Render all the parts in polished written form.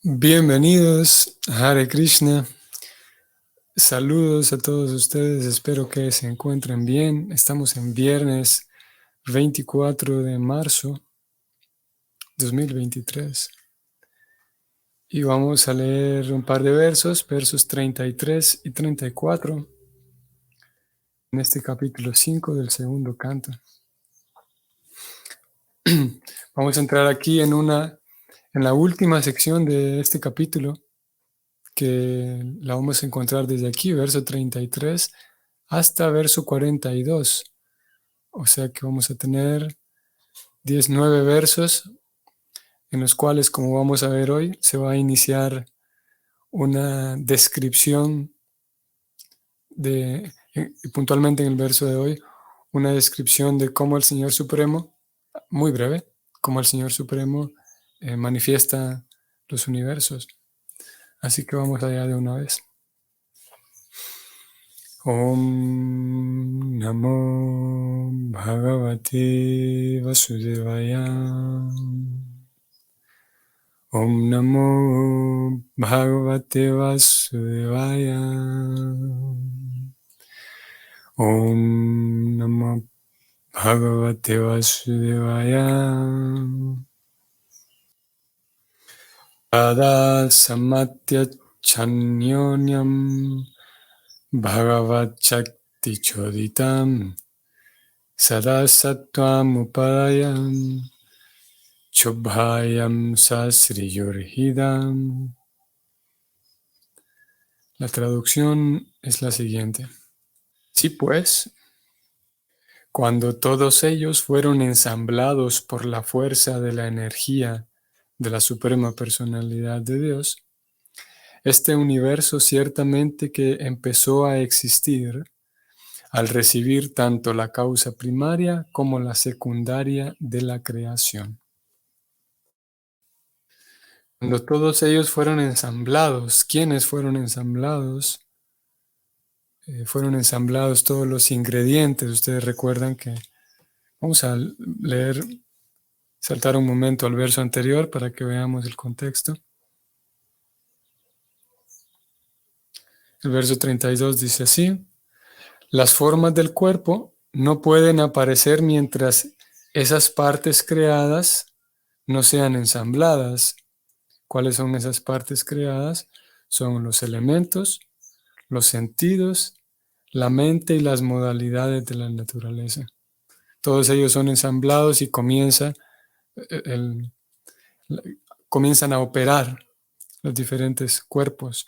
Bienvenidos a Hare Krishna. Saludos a todos ustedes. Espero que se encuentren bien. Estamos en viernes 24 de marzo 2023. Y vamos a leer un par de versos 33 y 34, en este capítulo 5 del segundo canto. Vamos a entrar aquí en la última sección de este capítulo, que la vamos a encontrar desde aquí, verso 33, hasta verso 42. O sea que vamos a tener 19 versos en los cuales, como vamos a ver hoy, se va a iniciar una descripción y puntualmente en el verso de hoy, una descripción de cómo el Señor Supremo, muy breve, cómo el Señor Supremo manifiesta los universos. Así que vamos allá de una vez. Om Namo Bhagavate Vasudevaya. Om Namo Bhagavate Vasudevaya. Om Namo Bhagavate Vasudevaya. Tada Samatya Chanyonyam Bhagavat Shakti Choditam Sada Sattvam Upadayam Chubhayam Sasri Yurhidam. La traducción es la siguiente. Sí, pues, cuando todos ellos fueron ensamblados por la fuerza de la energía de la Suprema Personalidad de Dios, este universo ciertamente que empezó a existir al recibir tanto la causa primaria como la secundaria de la creación. Cuando todos ellos fueron ensamblados, ¿quiénes fueron ensamblados? Fueron ensamblados todos los ingredientes. Ustedes recuerdan que vamos a leer, saltar un momento al verso anterior para que veamos el contexto. El verso 32 dice así: las formas del cuerpo no pueden aparecer mientras esas partes creadas no sean ensambladas. ¿Cuáles son esas partes creadas? Son los elementos, los sentidos, la mente y las modalidades de la naturaleza. Todos ellos son ensamblados y comienzan a operar los diferentes cuerpos.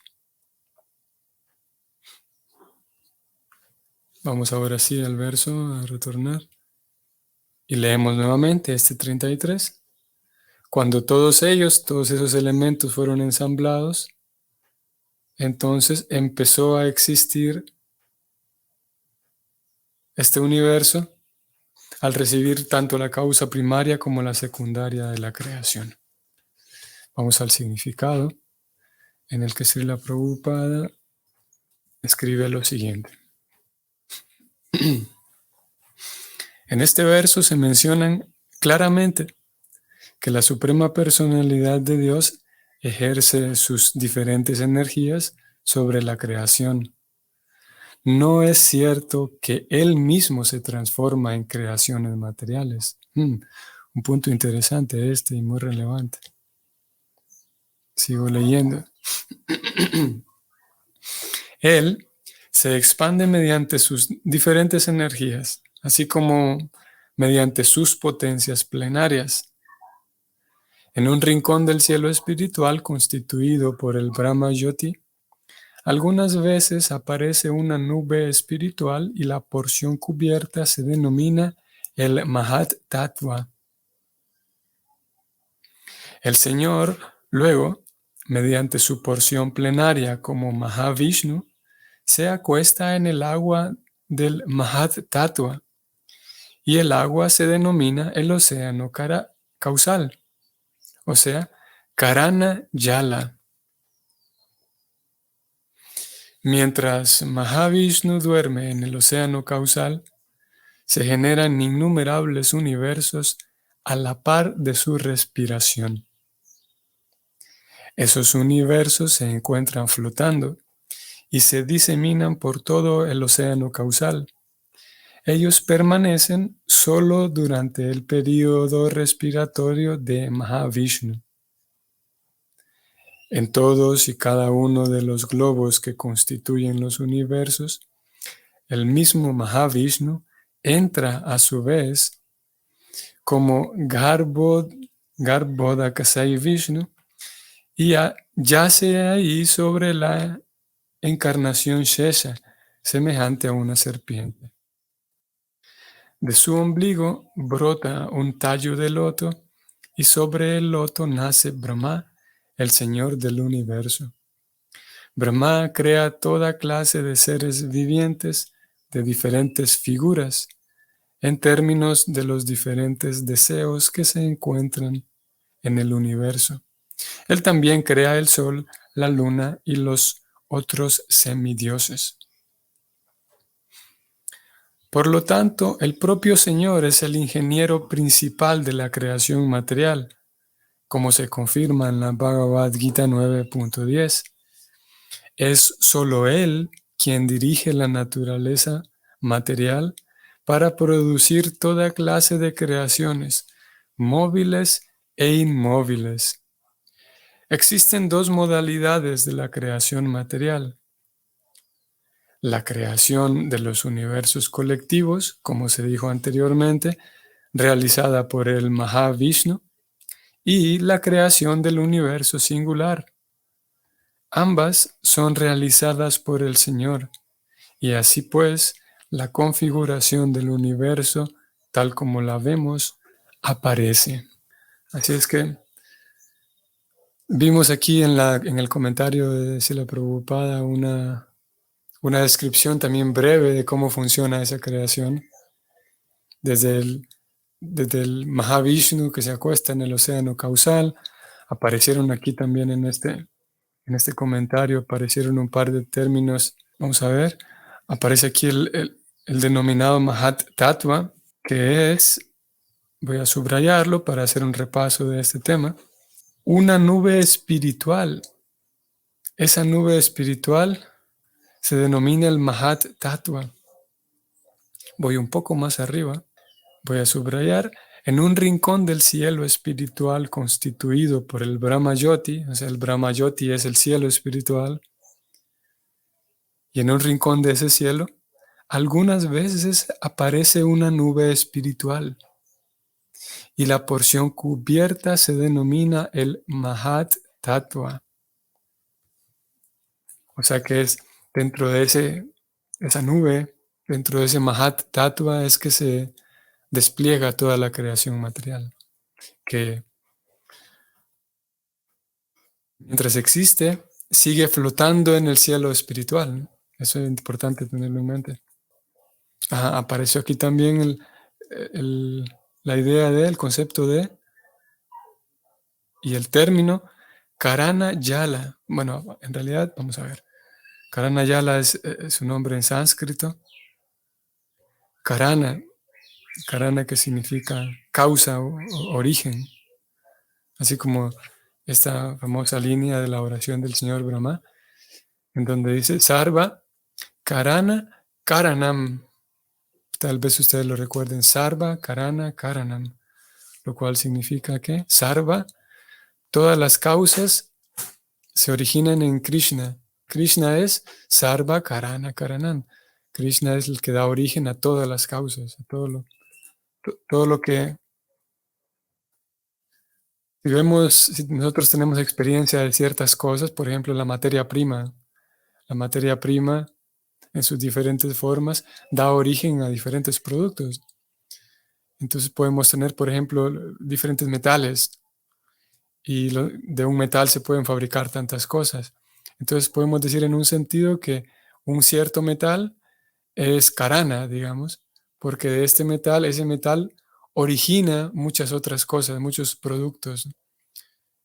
Vamos ahora sí al verso, a retornar. Y leemos nuevamente este 33. Cuando todos esos elementos fueron ensamblados, entonces empezó a existir este universo al recibir tanto la causa primaria como la secundaria de la creación. Vamos al significado, en el que Srila Prabhupada escribe lo siguiente. En este verso se mencionan claramente que la Suprema Personalidad de Dios ejerce sus diferentes energías sobre la creación. No es cierto que Él mismo se transforma en creaciones materiales. Un punto interesante y muy relevante. Sigo leyendo. Él se expande mediante sus diferentes energías, así como mediante sus potencias plenarias. En un rincón del cielo espiritual constituido por el Brahma Jyoti, algunas veces aparece una nube espiritual y la porción cubierta se denomina el Mahat Tattva. El Señor, luego, mediante su porción plenaria como Mahavishnu, se acuesta en el agua del Mahat Tattva y el agua se denomina el océano causal, o sea, Karana Yala. Mientras Mahavishnu duerme en el océano causal, se generan innumerables universos a la par de su respiración. Esos universos se encuentran flotando y se diseminan por todo el océano causal. Ellos permanecen solo durante el período respiratorio de Mahavishnu. En todos y cada uno de los globos que constituyen los universos, el mismo Mahavishnu entra a su vez como Garbhodakasai Vishnu y yace ahí sobre la encarnación Shesha, semejante a una serpiente. De su ombligo brota un tallo de loto y sobre el loto nace Brahma, el Señor del universo. Brahma crea toda clase de seres vivientes de diferentes figuras en términos de los diferentes deseos que se encuentran en el universo. Él también crea el sol, la luna y los otros semidioses. Por lo tanto, el propio Señor es el ingeniero principal de la creación material, como se confirma en la Bhagavad Gita 9.10. Es solo Él quien dirige la naturaleza material para producir toda clase de creaciones, móviles e inmóviles. Existen dos modalidades de la creación material. La creación de los universos colectivos, como se dijo anteriormente, realizada por el Mahavishnu, y la creación del universo singular. Ambas son realizadas por el Señor, y así pues, la configuración del universo, tal como la vemos, aparece. Así es que vimos aquí en el comentario de Srila Prabhupada una descripción también breve de cómo funciona esa creación, desde el Mahavishnu que se acuesta en el océano causal. Aparecieron aquí también en este comentario, aparecieron un par de términos. Vamos a ver, aparece aquí el denominado Mahat Tattva, que es, voy a subrayarlo para hacer un repaso de este tema, una nube espiritual. Esa nube espiritual se denomina el Mahat Tattva. Voy un poco más arriba, voy a subrayar, en un rincón del cielo espiritual constituido por el Brahmayoti, o sea, el Brahmayoti es el cielo espiritual, y en un rincón de ese cielo, algunas veces aparece una nube espiritual, y la porción cubierta se denomina el Mahat Tattva. O sea que es dentro de esa nube, dentro de ese Mahat Tattva es que se despliega toda la creación material, que mientras existe, sigue flotando en el cielo espiritual. Eso es importante tenerlo en mente. Apareció aquí también la idea del concepto de y el término Karana Yala. Bueno, en realidad, vamos a ver. Karana Yala es un nombre en sánscrito. Karana que significa causa o origen. Así como esta famosa línea de la oración del señor Brahma, en donde dice Sarva Karana Karanam. Tal vez ustedes lo recuerden, Sarva Karana Karanam, lo cual significa que Sarva, todas las causas se originan en Krishna. Krishna es Sarva Karana Karanam. Krishna es el que da origen a todas las causas, a todo lo que... si nosotros tenemos experiencia de ciertas cosas, por ejemplo, la materia prima en sus diferentes formas da origen a diferentes productos. Entonces podemos tener, por ejemplo, diferentes metales y de un metal se pueden fabricar tantas cosas. Entonces podemos decir en un sentido que un cierto metal es karana, digamos, porque de ese metal origina muchas otras cosas, muchos productos.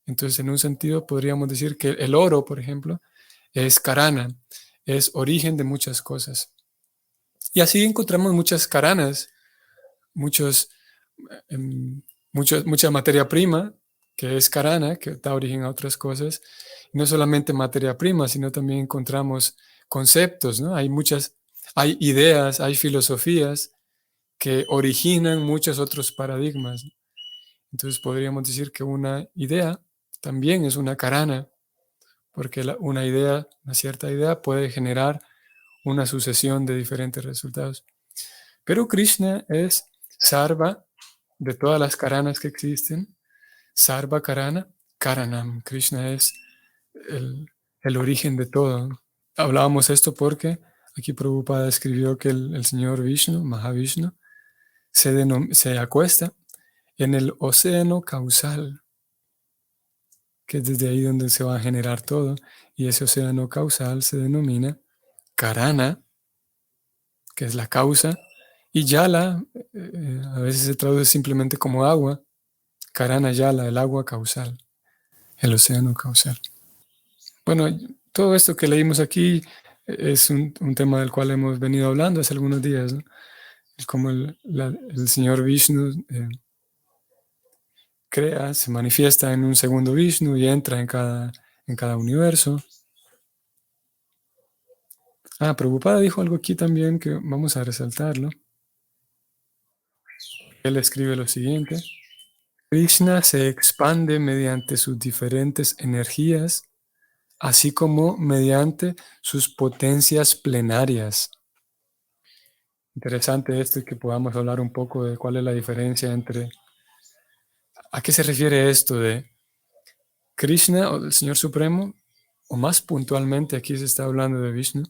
Entonces en un sentido podríamos decir que el oro, por ejemplo, es karana, es origen de muchas cosas. Y así encontramos muchas karanas, mucha materia prima que es Karana, que da origen a otras cosas. Y no solamente materia prima, sino también encontramos conceptos, ¿no? Hay ideas, hay filosofías que originan muchos otros paradigmas. Entonces podríamos decir que una idea también es una Karana, porque una cierta idea puede generar una sucesión de diferentes resultados. Pero Krishna es Sarva de todas las Karanas que existen, Sarva Karana, Karanam. Krishna es el, el origen de todo. Hablábamos esto porque aquí Prabhupada escribió que el señor Vishnu, Mahavishnu, se acuesta en el océano causal, que es desde ahí donde se va a generar todo, y ese océano causal se denomina Karana, que es la causa, y Yala, a veces se traduce simplemente como agua, Karana Yala, el agua causal, el océano causal. Bueno, todo esto que leímos aquí es un tema del cual hemos venido hablando hace algunos días, ¿no? Es como el señor Vishnu crea, se manifiesta en un segundo Vishnu y entra en cada universo. Prabhupada dijo algo aquí también que vamos a resaltarlo. Él escribe lo siguiente: Krishna se expande mediante sus diferentes energías, así como mediante sus potencias plenarias. Interesante esto y que podamos hablar un poco de cuál es la diferencia entre, a qué se refiere esto de Krishna o del Señor Supremo, o más puntualmente aquí se está hablando de Vishnu.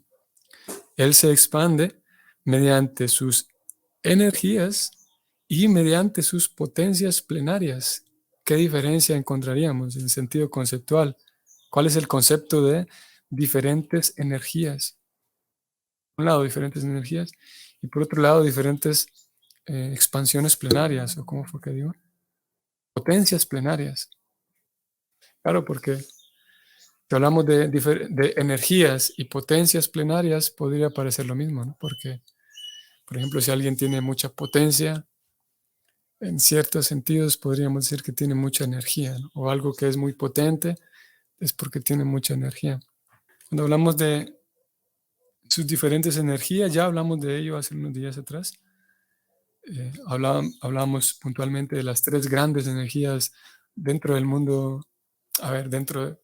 Él se expande mediante sus energías y mediante sus potencias plenarias. ¿Qué diferencia encontraríamos en sentido conceptual? ¿Cuál es el concepto de diferentes energías? Por un lado, diferentes energías, y por otro lado, diferentes expansiones plenarias, o cómo fue que digo, potencias plenarias. Claro, porque si hablamos de energías y potencias plenarias, podría parecer lo mismo, ¿no? Porque, por ejemplo, si alguien tiene mucha potencia, en ciertos sentidos podríamos decir que tiene mucha energía, ¿no? O algo que es muy potente es porque tiene mucha energía. Cuando hablamos de sus diferentes energías, ya hablamos de ello hace unos días atrás. Hablábamos puntualmente de las tres grandes energías dentro del mundo. Dentro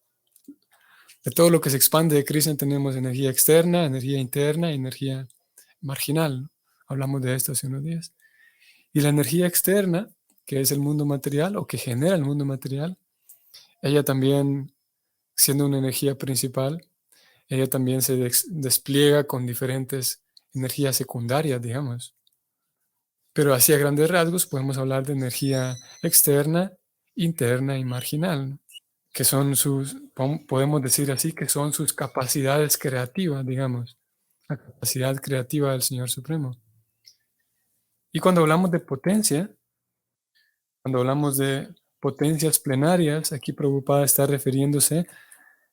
de todo lo que se expande de Krishna tenemos energía externa, energía interna y energía marginal, ¿no? Hablamos de esto hace unos días. Y la energía externa, que es el mundo material o que genera el mundo material, ella también, siendo una energía principal, ella también se despliega con diferentes energías secundarias, digamos. Pero así a grandes rasgos podemos hablar de energía externa, interna y marginal, ¿no? Que son podemos decir así, que son sus capacidades creativas, digamos, la capacidad creativa del Señor Supremo. Y cuando hablamos de potencia, cuando hablamos de potencias plenarias, aquí Prabhupada está refiriéndose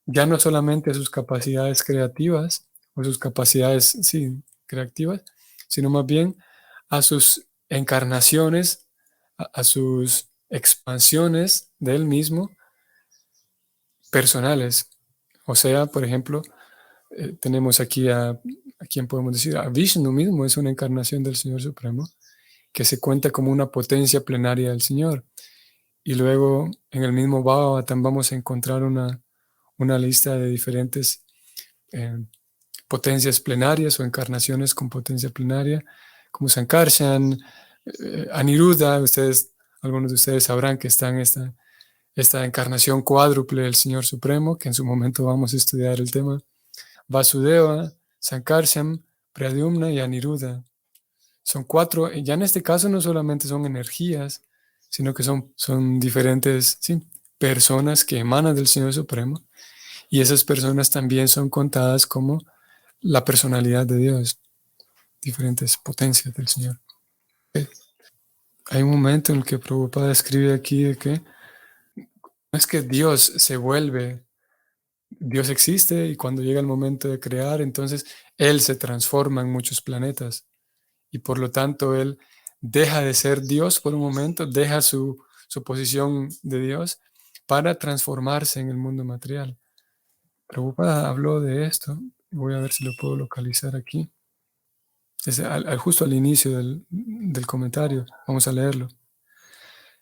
ya no solamente a sus capacidades creativas, o sus capacidades, sí, creativas, sino más bien a sus encarnaciones, a sus expansiones de él mismo, personales. O sea, por ejemplo, tenemos aquí a quien podemos decir, a Vishnu mismo es una encarnación del Señor Supremo, que se cuenta como una potencia plenaria del Señor. Y luego en el mismo Bhagavatam vamos a encontrar una lista de diferentes potencias plenarias o encarnaciones con potencia plenaria, como Sankarshan, Aniruddha. Algunos de ustedes sabrán que está en esta encarnación cuádruple del Señor Supremo, que en su momento vamos a estudiar el tema. Vasudeva, Sankarshan, Pradyumna y Aniruddha. Son cuatro, y ya en este caso no solamente son energías, sino que son diferentes, sí, personas que emanan del Señor Supremo, y esas personas también son contadas como la personalidad de Dios, diferentes potencias del Señor. Hay un momento en el que Prabhupada escribe aquí de que no es que Dios se vuelve, Dios existe y cuando llega el momento de crear, entonces Él se transforma en muchos planetas y por lo tanto Él deja de ser Dios por un momento, deja su posición de Dios para transformarse en el mundo material. Prabhupada habló de esto. Voy a ver si lo puedo localizar aquí. Es justo al inicio del comentario. Vamos a leerlo.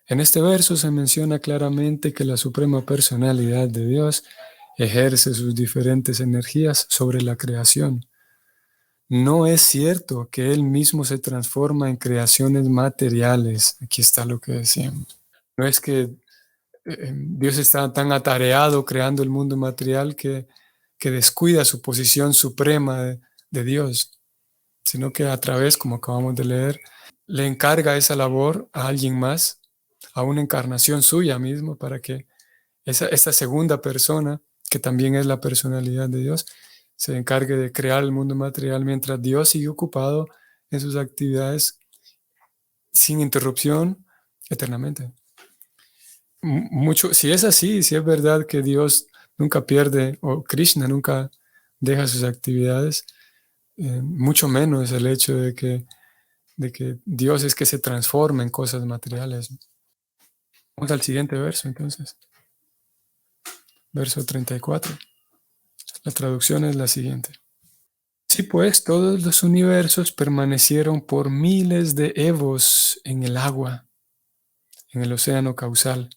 En este verso se menciona claramente que la Suprema Personalidad de Dios ejerce sus diferentes energías sobre la creación. No es cierto que Él mismo se transforma en creaciones materiales. Aquí está lo que decíamos. No es que Dios está tan atareado creando el mundo material que descuida su posición suprema de Dios, sino que a través, como acabamos de leer, le encarga esa labor a alguien más, a una encarnación suya misma, para que esta segunda persona, que también es la personalidad de Dios, se encargue de crear el mundo material mientras Dios sigue ocupado en sus actividades sin interrupción eternamente. Mucho, si es así, si es verdad que Dios nunca pierde o Krishna nunca deja sus actividades, mucho menos el hecho de que Dios es que se transforma en cosas materiales. Vamos al siguiente verso entonces, verso 34. La traducción es la siguiente. Sí, pues todos los universos permanecieron por miles de evos en el agua, en el océano causal.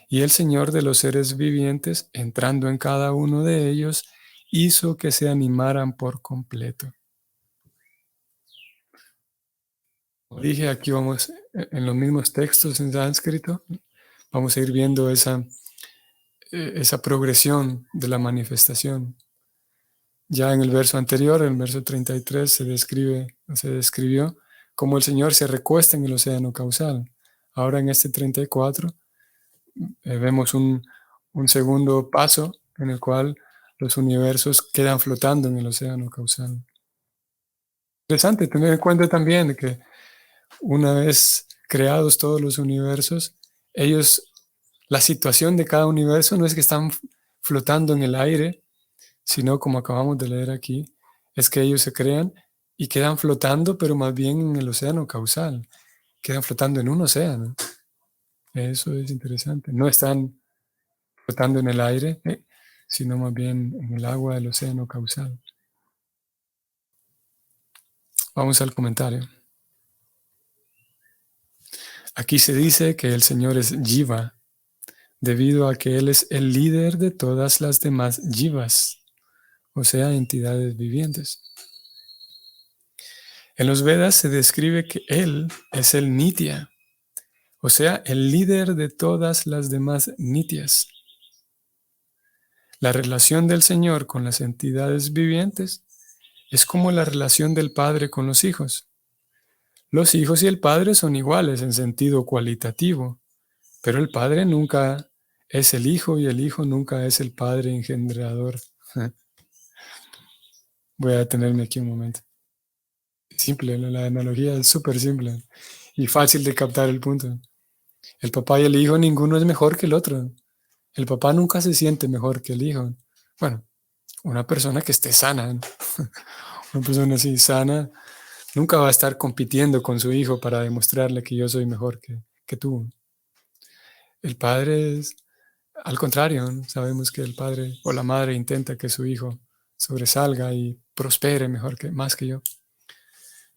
Y el Señor de los seres vivientes, entrando en cada uno de ellos, hizo que se animaran por completo. Como dije, aquí vamos, en los mismos textos en sánscrito, vamos a ir viendo esa progresión de la manifestación. Ya en el verso anterior, en el verso 33, se describió cómo el Señor se recuesta en el océano causal. Ahora en este 34 vemos un segundo paso en el cual los universos quedan flotando en el océano causal. Interesante tener en cuenta también que una vez creados todos los universos, la situación de cada universo no es que están flotando en el aire, sino como acabamos de leer aquí, es que ellos se crean y quedan flotando, pero más bien en el océano causal, quedan flotando en un océano. Eso es interesante. No están flotando en el aire, sino más bien en el agua del océano causal. Vamos al comentario. Aquí se dice que el Señor es Jiva, debido a que Él es el líder de todas las demás Jivas, o sea, entidades vivientes. En los Vedas se describe que Él es el Nitya, o sea, el líder de todas las demás Nityas. La relación del Señor con las entidades vivientes es como la relación del padre con los hijos. Los hijos y el padre son iguales en sentido cualitativo, pero el padre nunca es el hijo y el hijo nunca es el padre engendrador. Voy a detenerme aquí un momento. Simple, la analogía es súper simple y fácil de captar el punto. El papá y el hijo, ninguno es mejor que el otro. El papá nunca se siente mejor que el hijo. Bueno, una persona que esté sana, ¿no? Una persona así sana nunca va a estar compitiendo con su hijo para demostrarle que yo soy mejor que tú. El padre es al contrario, ¿no? Sabemos que el padre o la madre intenta que su hijo sobresalga y prospere más que yo.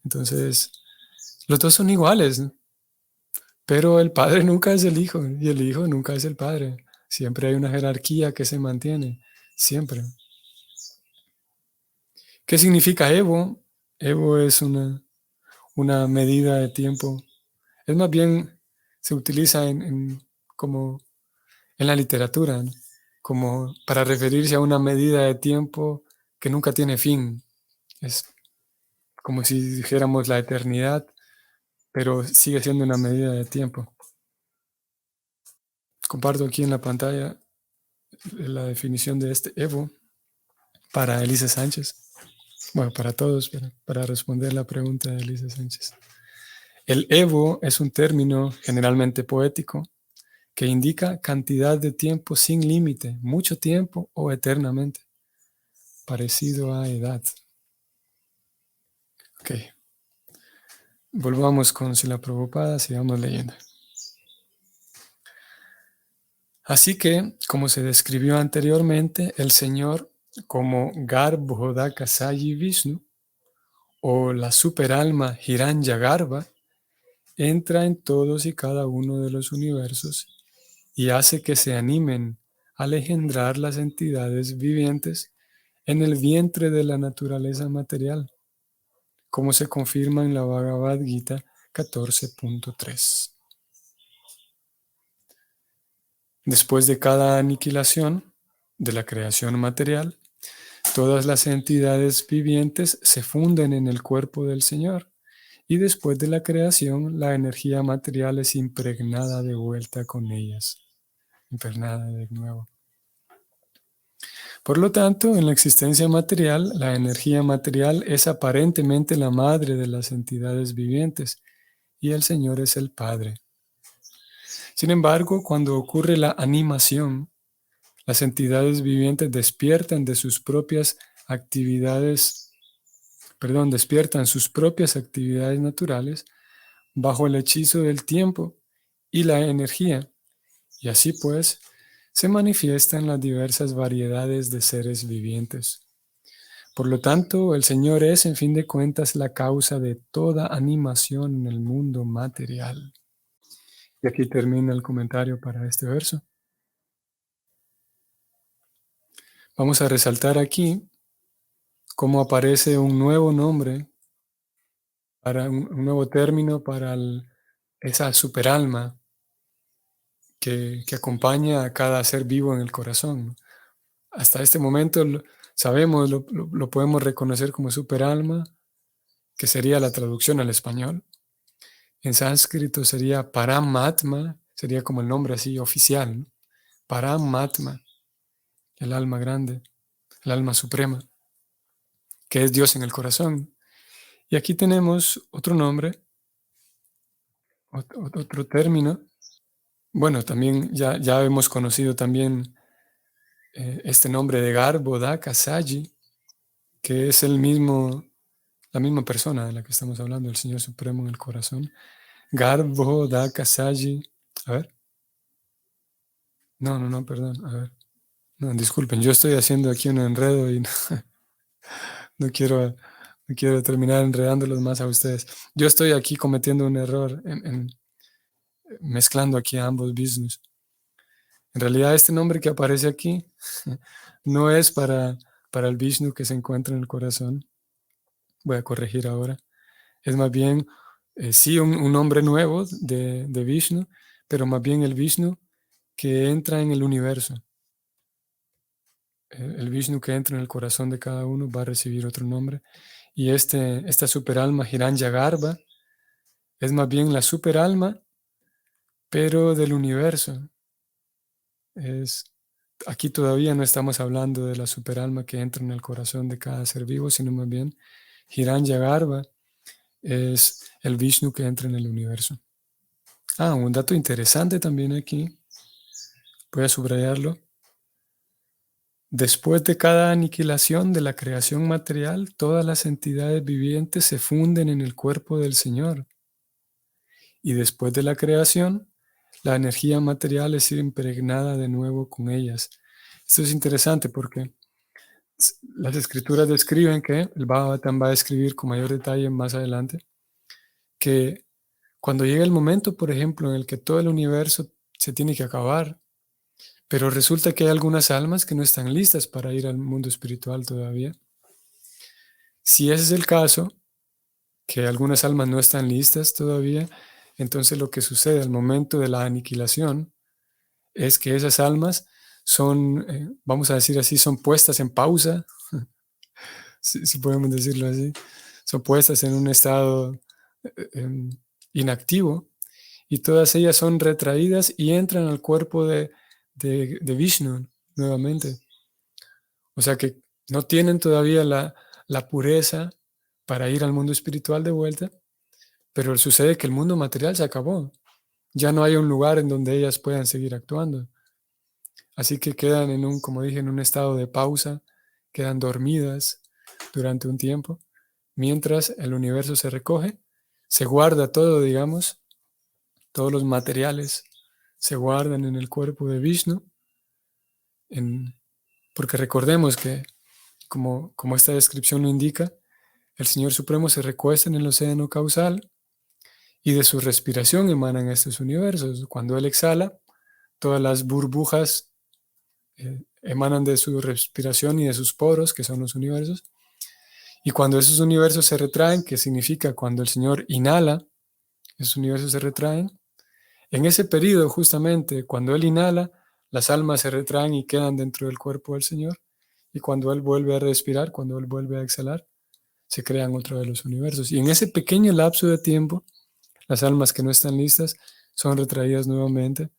Entonces, los dos son iguales, ¿no? Pero el padre nunca es el hijo y el hijo nunca es el padre. Siempre hay una jerarquía que se mantiene, siempre. ¿Qué significa Evo? Evo es una medida de tiempo. Es más bien, se utiliza como en la literatura, ¿no? Como para referirse a una medida de tiempo que nunca tiene fin. Es como si dijéramos la eternidad, pero sigue siendo una medida de tiempo. Comparto aquí en la pantalla la definición de este Evo para Elisa Sánchez. Bueno, para todos, para responder la pregunta de Elisa Sánchez. El Evo es un término generalmente poético que indica cantidad de tiempo sin límite, mucho tiempo o eternamente, parecido a edad. Ok, volvamos con Srila Prabhupada, sigamos leyendo. Así que, como se describió anteriormente, el Señor, como Garbhodakasayi Vishnu, o la superalma Hiranyagarbha, entra en todos y cada uno de los universos y hace que se animen al engendrar las entidades vivientes en el vientre de la naturaleza material, como se confirma en la Bhagavad Gita 14.3. Después de cada aniquilación de la creación material, todas las entidades vivientes se funden en el cuerpo del Señor y después de la creación la energía material es impregnada de vuelta con ellas, impregnada de nuevo. Por lo tanto, en la existencia material, la energía material es aparentemente la madre de las entidades vivientes y el Señor es el Padre. Sin embargo, cuando ocurre la animación, las entidades vivientes despiertan sus propias actividades naturales bajo el hechizo del tiempo y la energía, y así pues se manifiestan las diversas variedades de seres vivientes. Por lo tanto, el Señor es, en fin de cuentas, la causa de toda animación en el mundo material. Y aquí termina el comentario para este verso. Vamos a resaltar aquí cómo aparece un nuevo nombre, para un nuevo término para esa superalma que acompaña a cada ser vivo en el corazón. Hasta este momento sabemos, lo podemos reconocer como superalma, que sería la traducción al español. En sánscrito sería Paramatma, sería como el nombre así oficial, ¿no? Paramatma, el alma grande, el alma suprema, que es Dios en el corazón. Y aquí tenemos otro nombre, otro término. Bueno, también ya hemos conocido también este nombre de Garbhodaka Saji, que es la misma persona de la que estamos hablando, el Señor Supremo en el corazón. Garbhodaka Saji. A ver. No, perdón. A ver. No, disculpen, yo estoy haciendo aquí un enredo y no quiero, no quiero terminar enredándolos más a ustedes. Yo estoy aquí cometiendo un error en mezclando aquí a ambos business. En realidad, este nombre que aparece aquí no es para el Vishnu que se encuentra en el corazón. Voy a corregir ahora. Es más bien, sí, un nombre nuevo de Vishnu, pero más bien el Vishnu que entra en el universo. El Vishnu que entra en el corazón de cada uno va a recibir otro nombre. Y esta superalma Hiranyagarbha es más bien la superalma, pero del universo. Aquí todavía no estamos hablando de la superalma que entra en el corazón de cada ser vivo, sino más bien Hiranyagarbha es el Vishnu que entra en el universo. Un dato interesante también aquí, voy a subrayarlo. Después de cada aniquilación de la creación material, todas las entidades vivientes se funden en el cuerpo del Señor. Y después de la creación, la energía material es impregnada de nuevo con ellas. Esto es interesante porque las escrituras describen que el Bhagavatam va a escribir con mayor detalle más adelante, que cuando llega el momento, por ejemplo, en el que todo el universo se tiene que acabar, pero resulta que hay algunas almas que no están listas para ir al mundo espiritual todavía. Si ese es el caso, que algunas almas no están listas todavía, entonces lo que sucede al momento de la aniquilación es que esas almas son, vamos a decir así, son puestas en pausa, si podemos decirlo así, son puestas en un estado inactivo y todas ellas son retraídas y entran al cuerpo de Vishnu nuevamente. O sea que no tienen todavía la pureza para ir al mundo espiritual de vuelta, pero sucede que el mundo material se acabó. Ya no hay un lugar en donde ellas puedan seguir actuando. Así que quedan como dije, en un estado de pausa, quedan dormidas durante un tiempo, mientras el universo se recoge, se guarda todo, digamos, todos los materiales se guardan en el cuerpo de Vishnu, porque recordemos que, como esta descripción lo indica, el Señor Supremo se recuesta en el océano causal y de su respiración emanan estos universos. Cuando Él exhala, todas las burbujas emanan de su respiración y de sus poros, que son los universos. Y cuando esos universos se retraen, que significa cuando el Señor inhala, esos universos se retraen. En ese periodo, justamente, cuando Él inhala, las almas se retraen y quedan dentro del cuerpo del Señor. Y cuando Él vuelve a respirar, cuando Él vuelve a exhalar, se crean otra vez los universos. Y en ese pequeño lapso de tiempo, las almas que no están listas son retraídas nuevamente.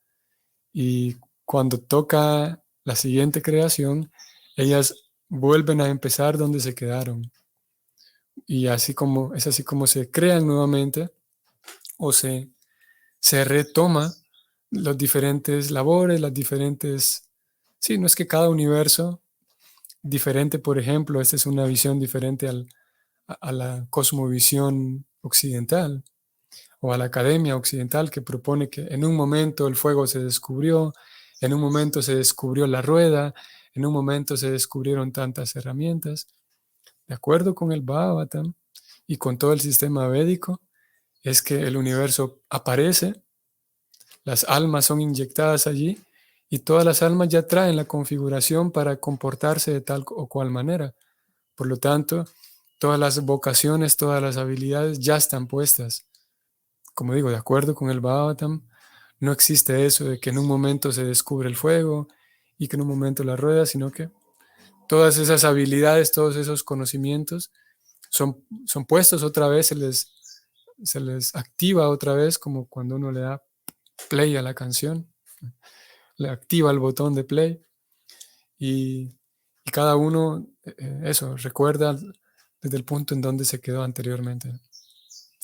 Y cuando toca la siguiente creación, ellas vuelven a empezar donde se quedaron. Y es así como se crean nuevamente o se retoma las diferentes labores, las diferentes... Sí, no es que cada universo diferente, por ejemplo, esta es una visión diferente a la cosmovisión occidental o a la academia occidental que propone que en un momento el fuego se descubrió, en un momento se descubrió la rueda, en un momento se descubrieron tantas herramientas. De acuerdo con el Bhagavatam y con todo el sistema védico, es que el universo aparece, las almas son inyectadas allí y todas las almas ya traen la configuración para comportarse de tal o cual manera. Por lo tanto, todas las vocaciones, todas las habilidades ya están puestas. Como digo, de acuerdo con el Bhagavatam, no existe eso de que en un momento se descubre el fuego y que en un momento la rueda, sino que todas esas habilidades, todos esos conocimientos son puestos otra vez, se les activa otra vez, como cuando uno le da play a la canción, le activa el botón de play y cada uno, eso, recuerda desde el punto en donde se quedó anteriormente.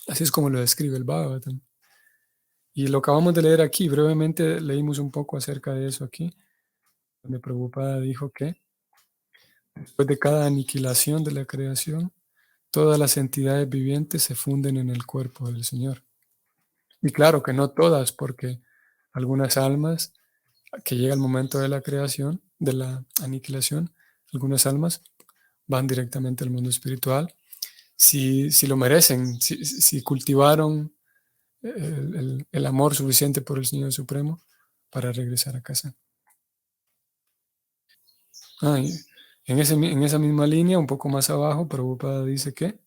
Así es como lo describe el Bhagavatam. Y lo acabamos de leer aquí, brevemente leímos un poco acerca de eso aquí, donde Prabhupada dijo que después de cada aniquilación de la creación, todas las entidades vivientes se funden en el cuerpo del Señor. Y claro que no todas, porque algunas almas, que llega el momento de la creación, de la aniquilación, algunas almas van directamente al mundo espiritual, si lo merecen, si cultivaron el amor suficiente por el Señor Supremo para regresar a casa. Y en esa misma línea, un poco más abajo, Prabhupada dice que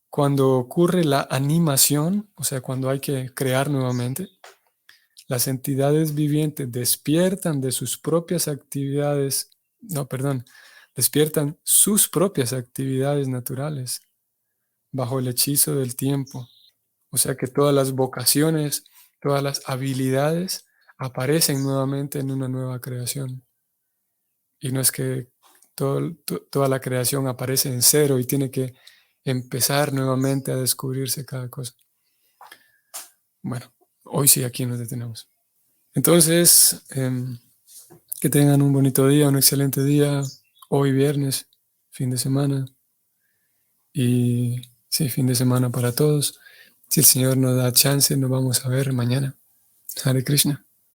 cuando ocurre la animación, o sea, cuando hay que crear nuevamente, las entidades vivientes despiertan de sus propias actividades, no, perdón, despiertan sus propias actividades naturales bajo el hechizo del tiempo. O sea que todas las vocaciones, todas las habilidades aparecen nuevamente en una nueva creación. Y no es que toda la creación aparece en cero y tiene que empezar nuevamente a descubrirse cada cosa. Bueno, hoy sí aquí nos detenemos. Entonces, que tengan un bonito día, un excelente día, hoy viernes, fin de semana. Y sí, fin de semana para todos. Si el Señor nos da chance, nos vamos a ver mañana. Hare Krishna.